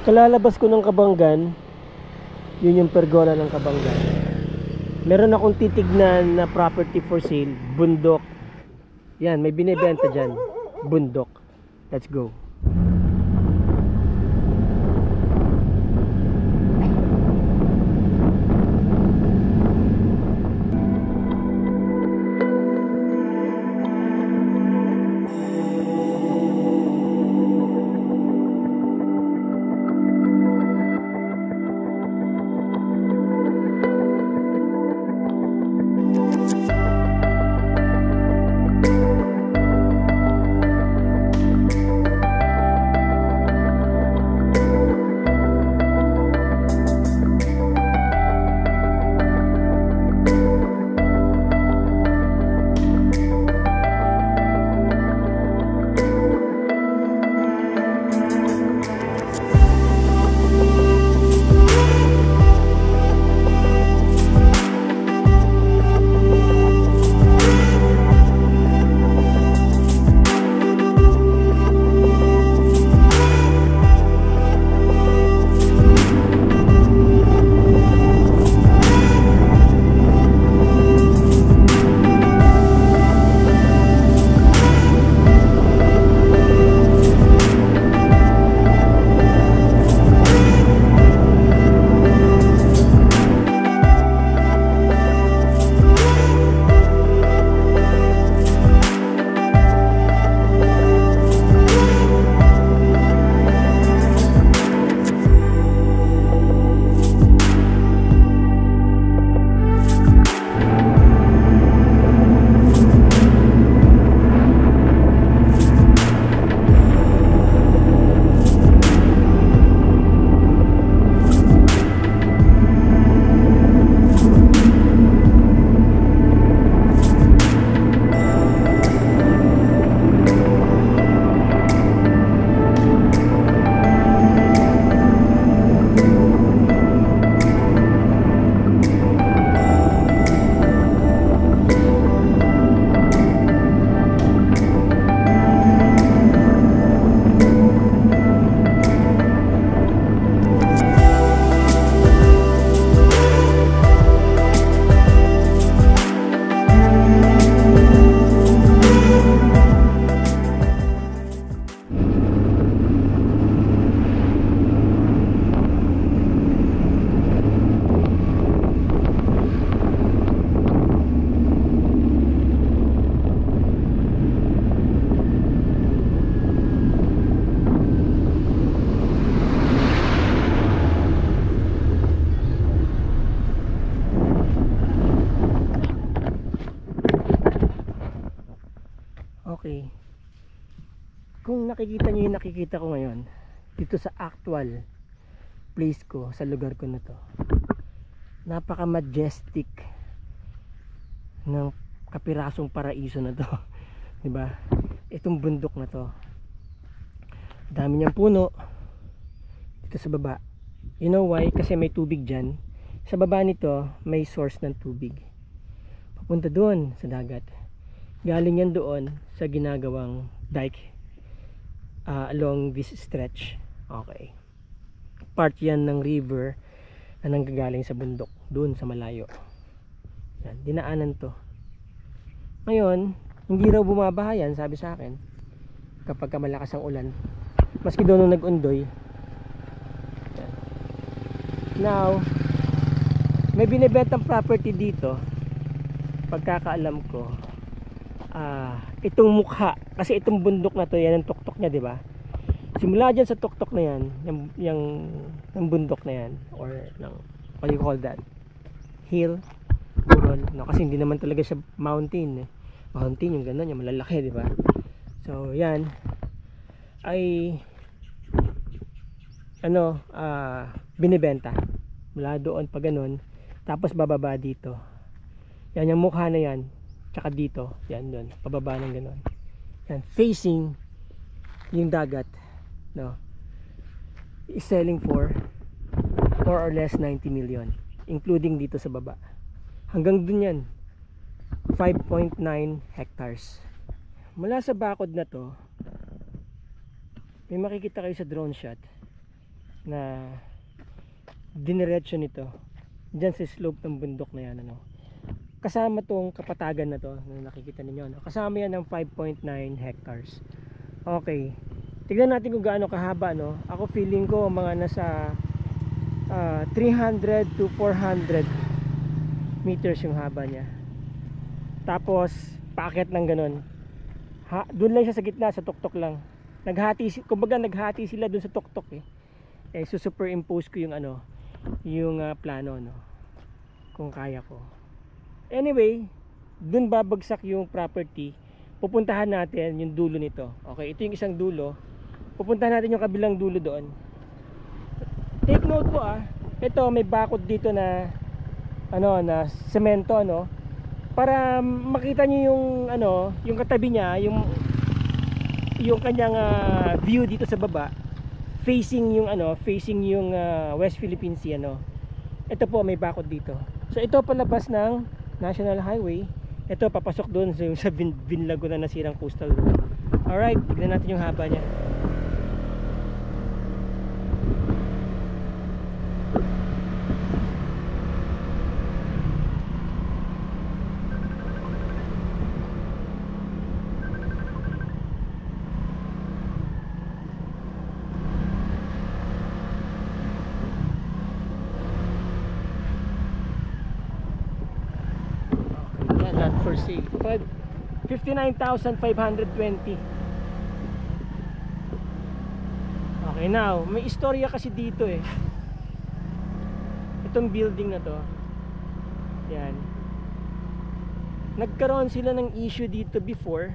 Kalalabas ko ng Kabanggan, yun yung pergola ng Kabanggan. Meron akong titignan na property for sale, bundok. Yan, may binibenta dyan, bundok. Let's go. Okay. Kung nakikita nyo yung nakikita ko ngayon dito sa actual place ko, sa lugar ko na to, napaka majestic ng kapirasong paraiso na to. Diba? Itong bundok na to, dami niyang puno dito sa baba. You know why? Kasi may tubig dyan. Sa baba nito may source ng tubig papunta doon sa dagat. Galing yan doon sa ginagawang dike along this stretch. Okay. Part yan ng river na nanggagaling sa bundok doon sa malayo. Yan, dinaanan to. Ngayon, hindi raw bumabaha yan, sabi sa akin, kapag malakas ang ulan. Maski doon nung nag-undoy. Yan. Now, may binibentang property dito, pagkakaalam ko. Itong mukha, kasi itong bundok na to, yan ang tuktok niya, di ba? Simula dyan sa tuktok na yan, yung bundok na yan, or what do you call that? Hill, burol, no? Kasi hindi naman talaga siya mountain, eh. Mountain yung gano'n, yung malalaki, di ba? So yan ay binibenta mula doon pa ganun, tapos bababa dito. Yan yung mukha na yan, tsaka dito, yan doon, pababa ng ganun. Yan, facing yung dagat, no, is selling for more or less 90 million, including dito sa baba. Hanggang dun yan, 5.9 hectares. Mula sa bakod na to, may makikita kayo sa drone shot na diniretso nito dyan sa slope ng bundok na yan, ano. Kasama tong kapatagan na to na nakikita ninyo, no? Kasama yan ng 5.9 hectares. Okay, tignan natin kung gaano kahaba, no? Ako feeling ko mga nasa 300 to 400 meters yung haba niya. Tapos paakyat ng ganun. Doon lang siya sa gitna, sa tuktok lang. Kumbaga naghati sila doon sa tuktok eh. Superimpose ko yung ano, yung plano, no, kung kaya ko. Anyway, doon babagsak yung property. Pupuntahan natin yung dulo nito. Okay, ito yung isang dulo. Pupuntahan natin yung kabilang dulo doon. Take note po ito may bakod dito na ano, na semento, ano, para makita niyo yung ano, yung katabi niya, yung kanyang view dito sa baba, facing yung ano, facing yung West Philippine Sea, ano. Ito po may bakod dito. So ito palabas ng National Highway. Ito papasok doon sa Binlago na nasirang coastal road. Alright, tignan natin yung haba niya. For sale 59,520. Okay, now may istorya kasi dito eh. Itong building na to, yan, nagkaroon sila ng issue dito before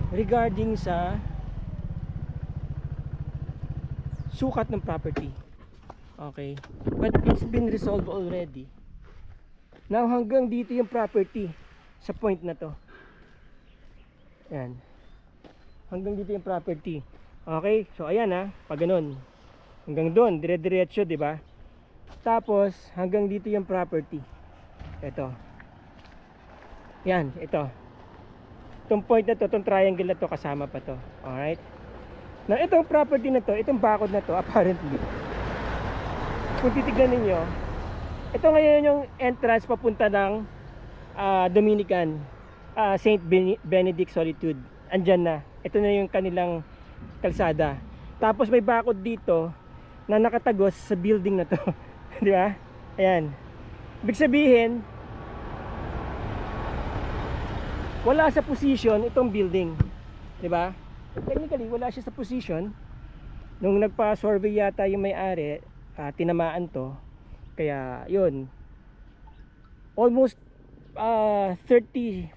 regarding sa sukat ng property. Okay, but it's been resolved already. Now hanggang dito yung property sa point na to. Yan. Hanggang dito yung property. Okay? So ayan pag ganun. Hanggang doon, dire-diretso, 'di ba? Tapos hanggang dito yung property. Ito. Yan, ito. Itong point na to, itong triangle na to, kasama pa to. Alright? Now itong property na to, itong bakod na to, apparently, kung titignan ninyo, ito ngayon yung entrance papunta ng Dominican, Saint Benedict Solitude. Andyan na. Ito na yung kanilang kalsada. Tapos may bakod dito na nakatagos sa building na to. Di ba? Ayan. Ibig sabihin, wala sa position itong building. Di ba? Technically, wala siya sa position. Nung nagpa-survey yata yung may-ari, tinamaan to. Kaya yun, almost 30-40%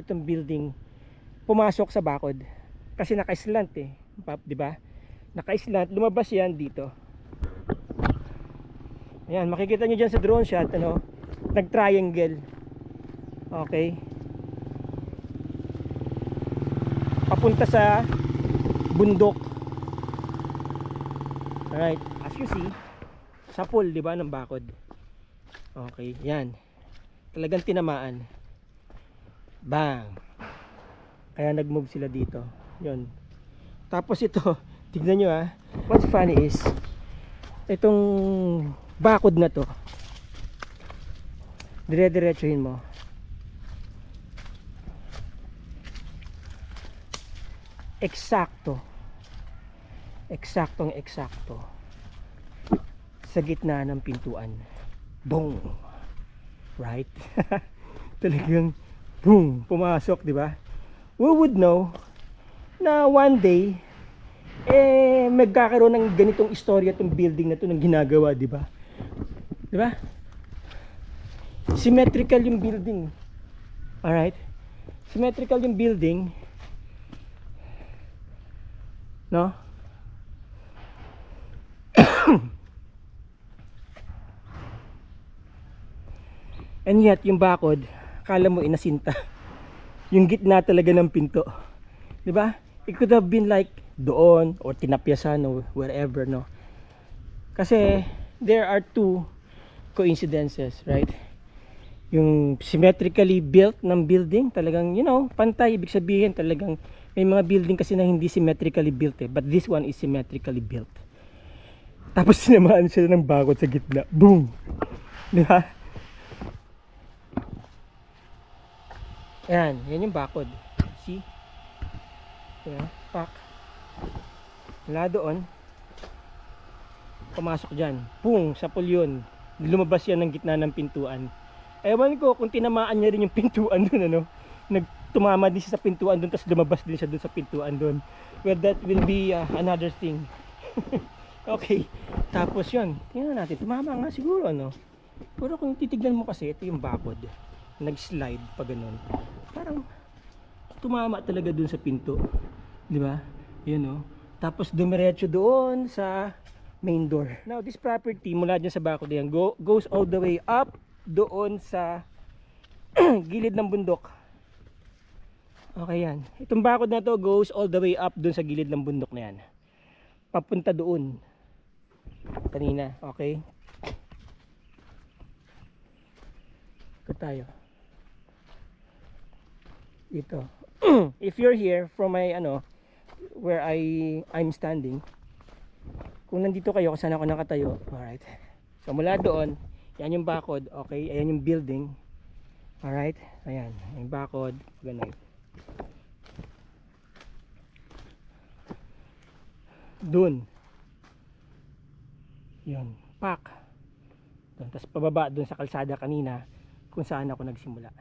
itong building pumasok sa bakod kasi naka-slant eh, di ba? Naka-slant, lumabas yan dito. Ayan, makikita nyo dyan sa drone shot, ano, nag-triangle. Okay, papunta sa bundok. Alright, as you see, sa pool, di ba, ng bakod. Okay, yan. Talagang tinamaan. Bang! Kaya nag-move sila dito. Yun. Tapos ito, tignan nyo what's funny is, itong bakod na to, dire-diretsuhin mo. Eksakto. Eksaktong eksakto. Sa gitna ng pintuan. Boom. Right? Talagang boom, pumasok, di ba? We would know na one day magkakaroon ng ganitong istorya itong building na to ng ginagawa, di ba? Di ba? Symmetrical yung building. Alright? Symmetrical yung building. No? And yet, yung bakod, kala mo inasinta. Yung gitna talaga ng pinto. Diba? It could have been like doon, or tinapyasan, or wherever, no? Kasi, there are two coincidences, right? Yung symmetrically built ng building, talagang, you know, pantay. Ibig sabihin, talagang, may mga building kasi na hindi symmetrically built eh. But this one is symmetrically built. Tapos sinamaan siya ng bakod sa gitna. Boom! Di ba? Ayan, yan yung bakod. See? Diba? Pak. Wala doon. Pumasok dyan. Pung! Sa pulyon. Lumabas yan ng gitna ng pintuan. Ewan ko kung tinamaan niya rin yung pintuan doon, ano? Nagtumama din siya sa pintuan doon, tapos lumabas din siya doon sa pintuan doon. Well, that will be another thing. Okay. Tapos yun. Tingnan natin. Tumama nga siguro, ano? Pero kung titignan mo kasi, ito yung bakod. Nag-slide pa ganun. Parang tumama talaga dun sa pinto. Di ba? Yun, no? Tapos dumiretso doon sa main door. Now, this property, mula dyan sa bakod yan, goes all the way up doon sa gilid ng bundok. Okay yan. Itong bakod na to goes all the way up doon sa gilid ng bundok na yan. Papunta doon. Kanina. Okay? Ikot tayo. Dito. If you're here from my where I'm standing, kung nandito kayo, saan ako nakatayo, alright. So mula doon, yan yung bakod, okay, ayan yung building, alright, ayan, yung bakod, ganun. Doon, yun, pak, doon, tapos pababa doon sa kalsada kanina, kung saan ako nagsimula.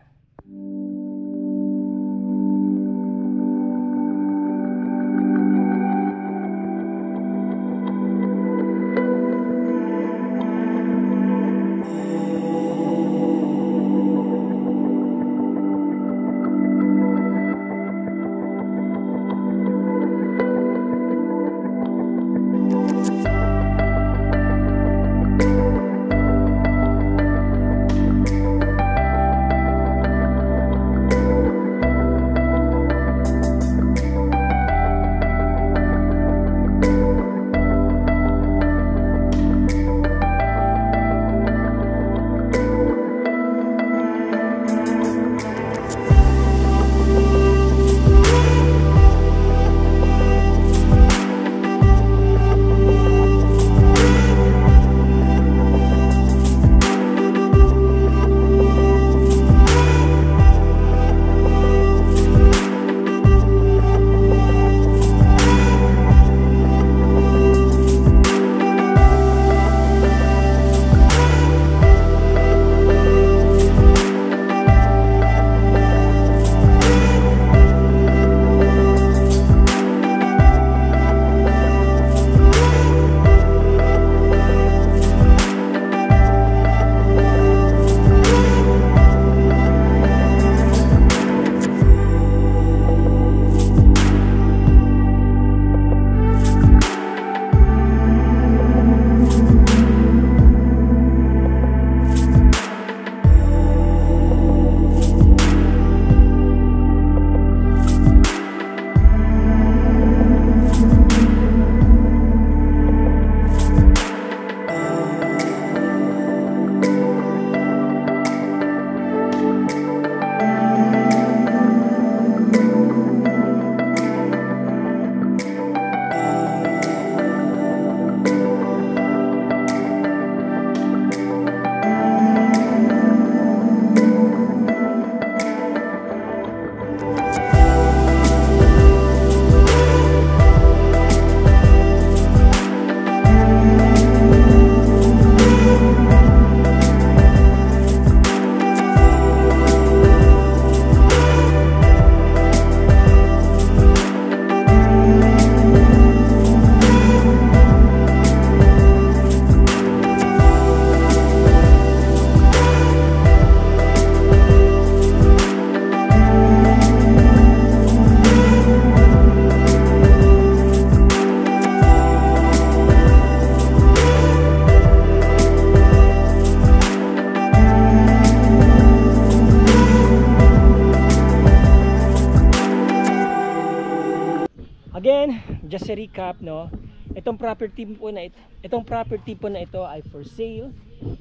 Again, just a recap, no. Itong property po na ito ay for sale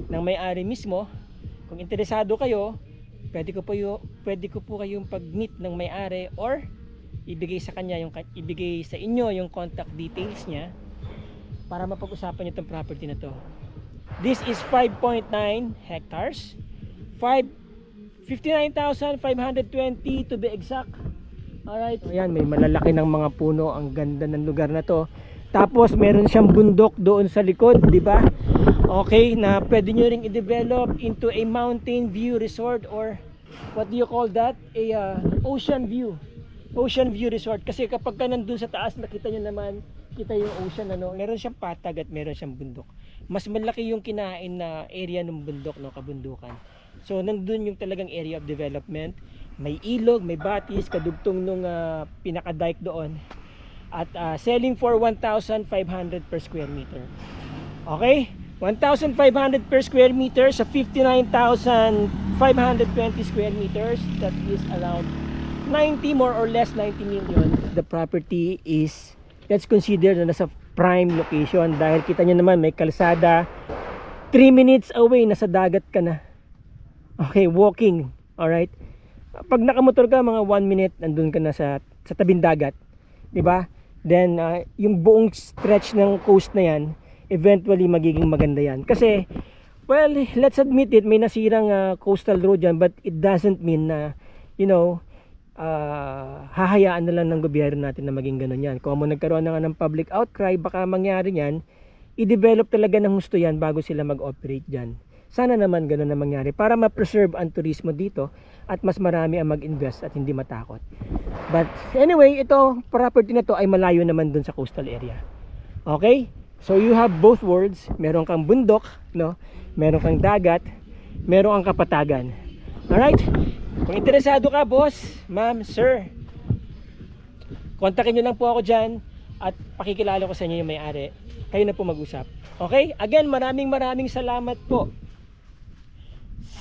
ng may-ari mismo. Kung interesado kayo, pwede ko po kayong pag-meet ng may-ari or ibigay sa inyo yung contact details niya para mapag-usapan niyo itong property na to. This is 5.9 hectares. 59,520 to be exact. Alright. Ayan, may malalaki ng mga puno. Ang ganda ng lugar na to. Tapos meron siyang bundok doon sa likod, di ba? Okay, na pwede nyo ring i-develop into a mountain view resort, or what do you call that? A ocean view resort. Kasi kapag ka nandun sa taas, nakita nyo naman, kita yung ocean, ano, meron siyang patag at meron siyang bundok. Mas malaki yung kinain na area ng bundok, no, kabundukan. So nandun yung talagang area of development. May ilog, may batis, kadugtong nung pinaka-dike doon. At selling for 1,500 per square meter. Okay? 1,500 per square meter sa 59,520 square meters. That is around 90, more or less 90 million. The property is, let's consider na nasa prime location. Dahil kita nyo naman may kalsada. 3 minutes away, nasa dagat ka na. Okay, walking. Alright? Pag nakamotor ka, mga 1 minute, nandun ka na sa tabing dagat. Diba? Then, yung buong stretch ng coast na yan, eventually magiging maganda yan. Kasi, well, let's admit it, may nasirang coastal road yan, but it doesn't mean na, you know, hahayaan na lang ng gobyerno natin na maging ganun yan. Kung nagkaroon na nga ng public outcry, baka mangyari yan, i-develop talaga ng gusto yan bago sila mag-operate dyan. Sana naman ganun na mangyari para ma-preserve ang turismo dito at mas marami ang mag-invest at hindi matakot. But anyway, ito, property na to ay malayo naman dun sa coastal area. Okay? So you have both worlds. Meron kang bundok, no? Meron kang dagat, meron kang kapatagan. Alright? Kung interesado ka, boss, ma'am, sir, kontakin nyo lang po ako dyan at pakikilala ko sa inyo yung may-ari. Kayo na po mag-usap. Okay? Again, maraming salamat po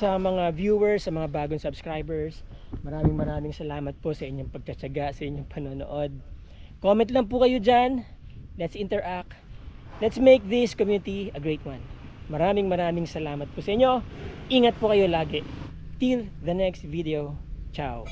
sa mga viewers, sa mga bagong subscribers. Maraming salamat po sa inyong pagtsatsaga, sa inyong panonood. Comment lang po kayo dyan. Let's interact. Let's make this community a great one. Maraming salamat po sa inyo. Ingat po kayo lagi. Till the next video. Ciao.